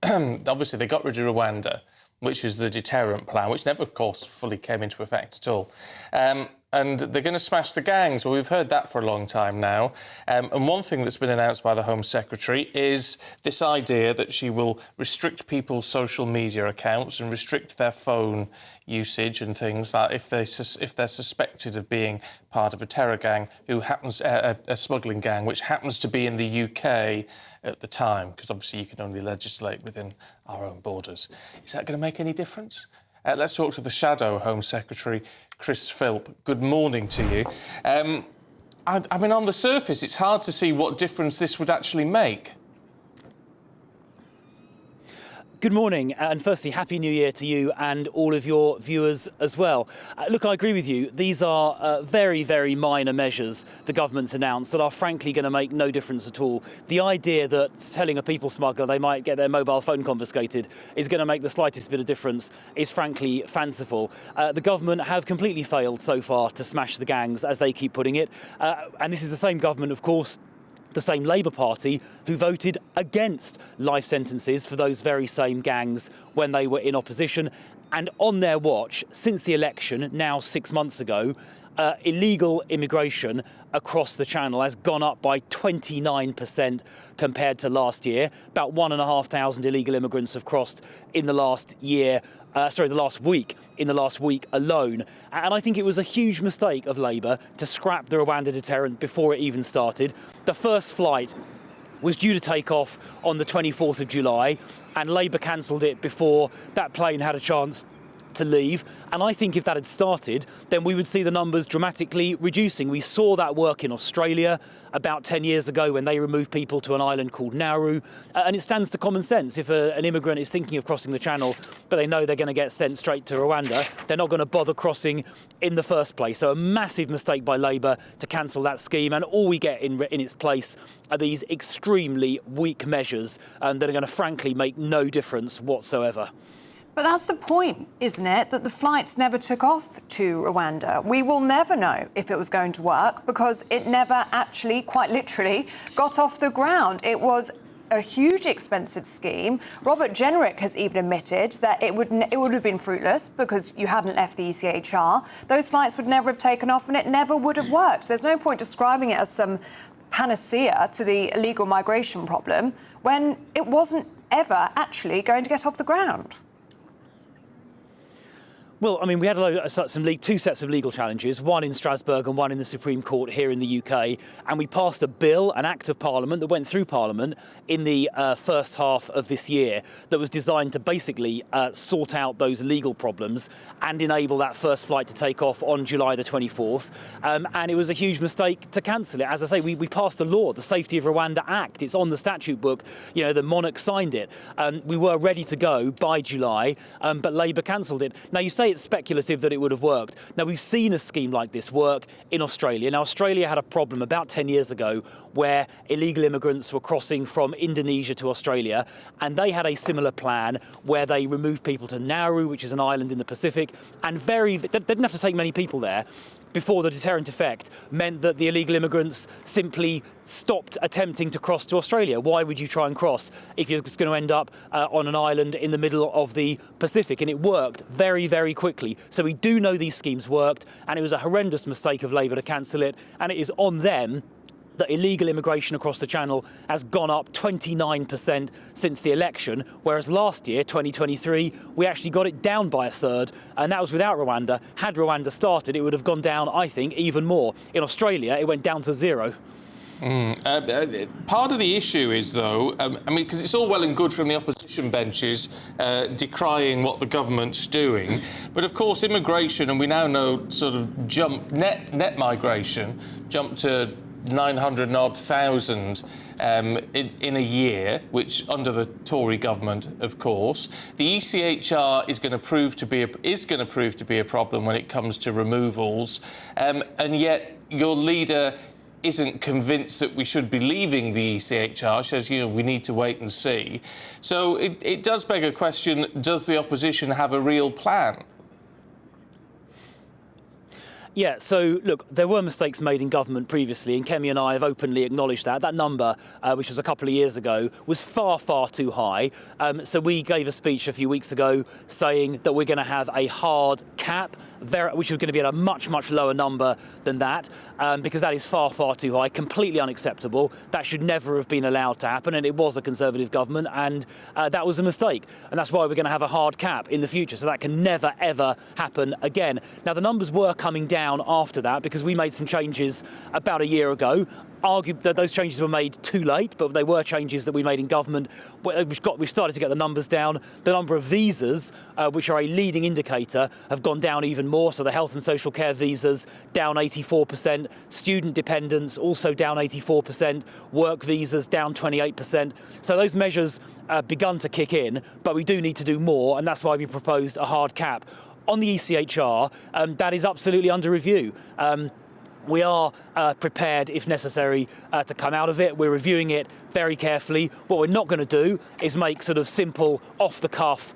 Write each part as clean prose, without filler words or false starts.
obviously they got rid of Rwanda, which is the deterrent plan, which never, of course, fully came into effect at all. And they're going to smash the gangs. Well, we've heard that for a long time now. And one thing that's been announced by the Home Secretary is this idea that she will restrict people's social media accounts and restrict their phone usage and things like if they're suspected of being part of a terror gang who happens a smuggling gang, which happens to be in the UK at the time, because obviously you can only legislate within our own borders. Is that going to make any difference? Let's talk to the Shadow Home Secretary, Chris Philp. Good morning to you. I mean, on the surface, it's hard to see what difference this would actually make. Good morning, and firstly, Happy New Year to you and all of your viewers as well. Look, I agree with you. These are very, very minor measures the government's announced that are frankly going to make no difference at all. The idea that telling a people smuggler they might get their mobile phone confiscated is going to make the slightest bit of difference is frankly fanciful. The government have completely failed so far to smash the gangs, as they keep putting it. And this is the same government, of course, the same Labour Party who voted against life sentences for those very same gangs when they were in opposition. And on their watch, since the election, now 6 months ago, illegal immigration across the Channel has gone up by 29% compared to last year. About 1,500 illegal immigrants have crossed in the last year. The last week alone. And I think it was a huge mistake of Labour to scrap the Rwanda deterrent before it even started. The first flight was due to take off on the 24th of July, and Labour cancelled it before that plane had a chance to leave. And I think if that had started, then we would see the numbers dramatically reducing. We saw that work in Australia about 10 years ago when they removed people to an island called Nauru. And it stands to common sense. If an immigrant is thinking of crossing the Channel, but they know they're going to get sent straight to Rwanda, they're not going to bother crossing in the first place. So a massive mistake by Labour to cancel that scheme. And all we get in its place are these extremely weak measures that are going to frankly make no difference whatsoever. But that's the point, isn't it? That the flights never took off to Rwanda. We will never know if it was going to work because it never actually, quite literally, got off the ground. It was a huge expensive scheme. Robert Jenrick has even admitted that it would have been fruitless because you hadn't left the ECHR. Those flights would never have taken off and it never would have worked. There's no point describing it as some panacea to the illegal migration problem when it wasn't ever actually going to get off the ground. Well, I mean, we had two sets of legal challenges, one in Strasbourg and one in the Supreme Court here in the UK, and we passed a bill, an Act of Parliament that went through Parliament in the first half of this year that was designed to basically sort out those legal problems and enable that first flight to take off on July the 24th. And it was a huge mistake to cancel it. As I say, we passed a law, the Safety of Rwanda Act. It's on the statute book. You know, the monarch signed it. We were ready to go by July, but Labour cancelled it. Now, you say it's speculative that it would have worked. Now, we've seen a scheme like this work in Australia. Now, Australia had a problem about 10 years ago where illegal immigrants were crossing from Indonesia to Australia, and they had a similar plan where they removed people to Nauru, which is an island in the Pacific, and they didn't have to take many people there before the deterrent effect meant that the illegal immigrants simply stopped attempting to cross to Australia. Why would you try and cross if you're just going to end up on an island in the middle of the Pacific? And it worked very, very quickly. So we do know these schemes worked, and it was a horrendous mistake of Labour to cancel it, and it is on them that illegal immigration across the Channel has gone up 29% since the election, whereas last year, 2023, we actually got it down by a third, and that was without Rwanda. Had Rwanda started, it would have gone down, I think, even more. In Australia, it went down to zero. Part of the issue is, though, I mean, because it's all well and good from the opposition benches decrying what the government's doing, but of course immigration, and we now know sort of net migration jumped to 900,000 in a year, which under the Tory government, of course, the ECHR is going to prove to be a problem when it comes to removals, and yet your leader isn't convinced that we should be leaving the ECHR. She says, we need to wait and see. So it does beg a question: does the opposition have a real plan? Yeah, so look, there were mistakes made in government previously, and Kemi and I have openly acknowledged that. That number, which was a couple of years ago, was far, far too high. So we gave a speech a few weeks ago saying that we're going to have a hard cap, which is going to be at a much, much lower number than that, because that is far, far too high, completely unacceptable. That should never have been allowed to happen, and it was a Conservative government, and that was a mistake. And that's why we're going to have a hard cap in the future, so that can never, ever happen again. Now, the numbers were coming down after that because we made some changes about a year ago. Argued that those changes were made too late, but they were changes that we made in government. We started to get the numbers down. The number of visas, which are a leading indicator, have gone down even more. So the health and social care visas down 84%, student dependents also down 84%, work visas down 28%. So those measures begun to kick in, but we do need to do more, and that's why we proposed a hard cap. On the ECHR, that is absolutely under review. We are prepared, if necessary, to come out of it. We're reviewing it very carefully. What we're not going to do is make sort of simple, off-the-cuff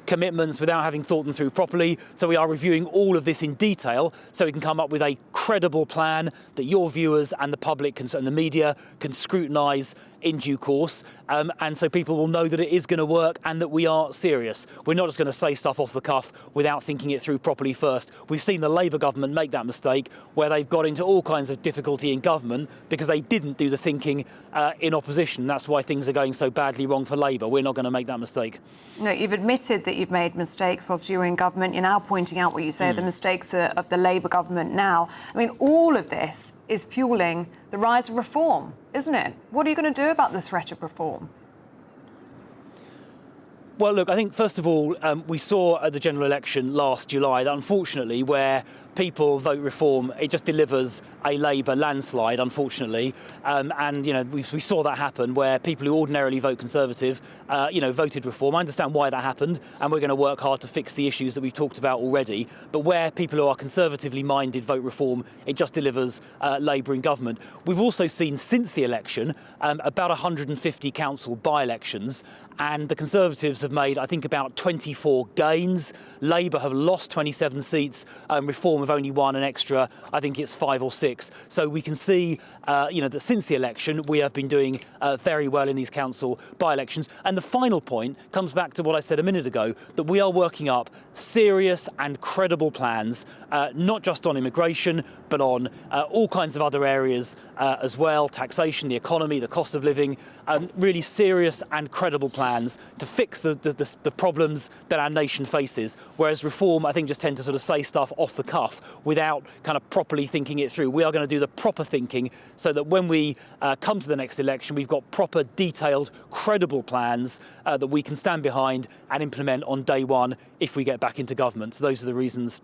commitments without having thought them through properly. So we are reviewing all of this in detail so we can come up with a credible plan that your viewers and the public and the media can scrutinise in due course. And so people will know that it is going to work and that we are serious. We're not just going to say stuff off the cuff without thinking it through properly first. We've seen the Labour government make that mistake where they've got into all kinds of difficulty in government because they didn't do the thinking in opposition. That's why things are going so badly wrong for Labour. We're not going to make that mistake. No, you've admitted that you've made mistakes whilst you were in government. You're now pointing out what you say are the mistakes of the Labour government now. I mean, all of this is fuelling the rise of reform, isn't it? What are you going to do about the threat of reform? Well, look, I think, first of all, we saw at the general election last July that, unfortunately, where people vote reform, it just delivers a Labour landslide, unfortunately. And, you know, we saw that happen where people who ordinarily vote Conservative, voted reform. I understand why that happened, and we're going to work hard to fix the issues that we've talked about already. But where people who are conservatively minded vote reform, it just delivers Labour in government. We've also seen since the election about 150 council by-elections, and the Conservatives have made, I think, about 24 gains. Labour have lost 27 seats. Reform have only won an extra, I think it's 5 or 6. So we can see, that since the election, we have been doing very well in these council by-elections. And the final point comes back to what I said a minute ago, that we are working up serious and credible plans, not just on immigration, but on all kinds of other areas as well, taxation, the economy, the cost of living, really serious and credible plans to fix the problems that our nation faces. Whereas reform, I think, just tend to sort of say stuff off the cuff without kind of properly thinking it through. We are going to do the proper thinking so that when we come to the next election, we've got proper, detailed, credible plans that we can stand behind and implement on day one if we get back into government. So those are the reasons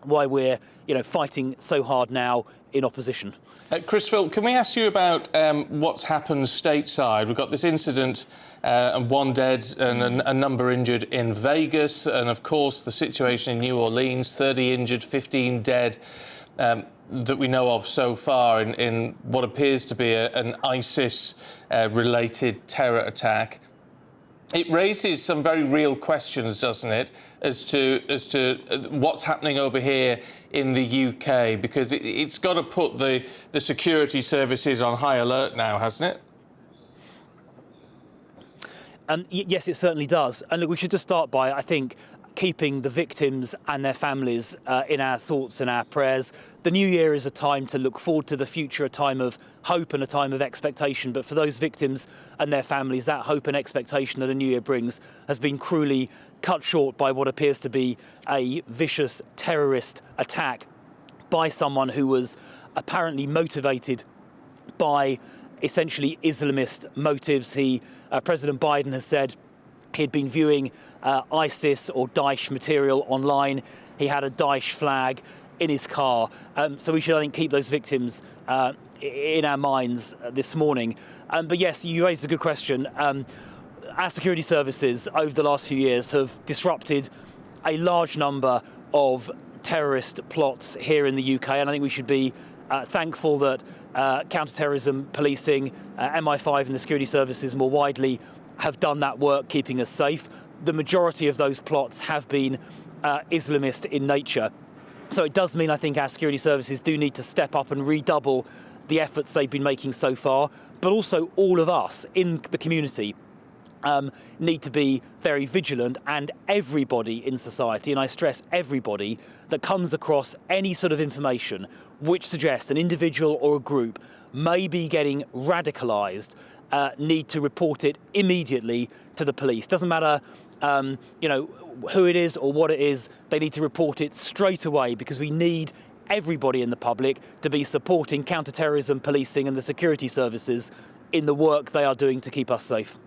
why we're, fighting so hard now in opposition. Chris Phil, can we ask you about what's happened stateside? We've got this incident and 1 dead and a number injured in Vegas, and of course the situation in New Orleans, 30 injured, 15 dead. That we know of so far in what appears to be an ISIS-related terror attack. It raises some very real questions, doesn't it, as to what's happening over here in the UK, because it's got to put the security services on high alert now, hasn't it? Yes, it certainly does. And look, we should just start by, I think, keeping the victims and their families in our thoughts and our prayers. The new year is a time to look forward to the future, a time of hope and a time of expectation. But for those victims and their families, that hope and expectation that a new year brings has been cruelly cut short by what appears to be a vicious terrorist attack by someone who was apparently motivated by essentially Islamist motives. President Biden has said he'd been viewing ISIS or Daesh material online. He had a Daesh flag in his car. So we should, I think, keep those victims in our minds this morning. But yes, you raised a good question. Our security services over the last few years have disrupted a large number of terrorist plots here in the UK, and I think we should be thankful that counter-terrorism policing, MI5 and the security services more widely have done that work, keeping us safe. The majority of those plots have been Islamist in nature. So it does mean I think our security services do need to step up and redouble the efforts they've been making so far, but also all of us in the community need to be very vigilant, and everybody in society, and I stress everybody, that comes across any sort of information which suggests an individual or a group may be getting radicalised, need to report it immediately to the police. Doesn't matter, who it is or what it is, they need to report it straight away, because we need everybody in the public to be supporting counter-terrorism policing and the security services in the work they are doing to keep us safe.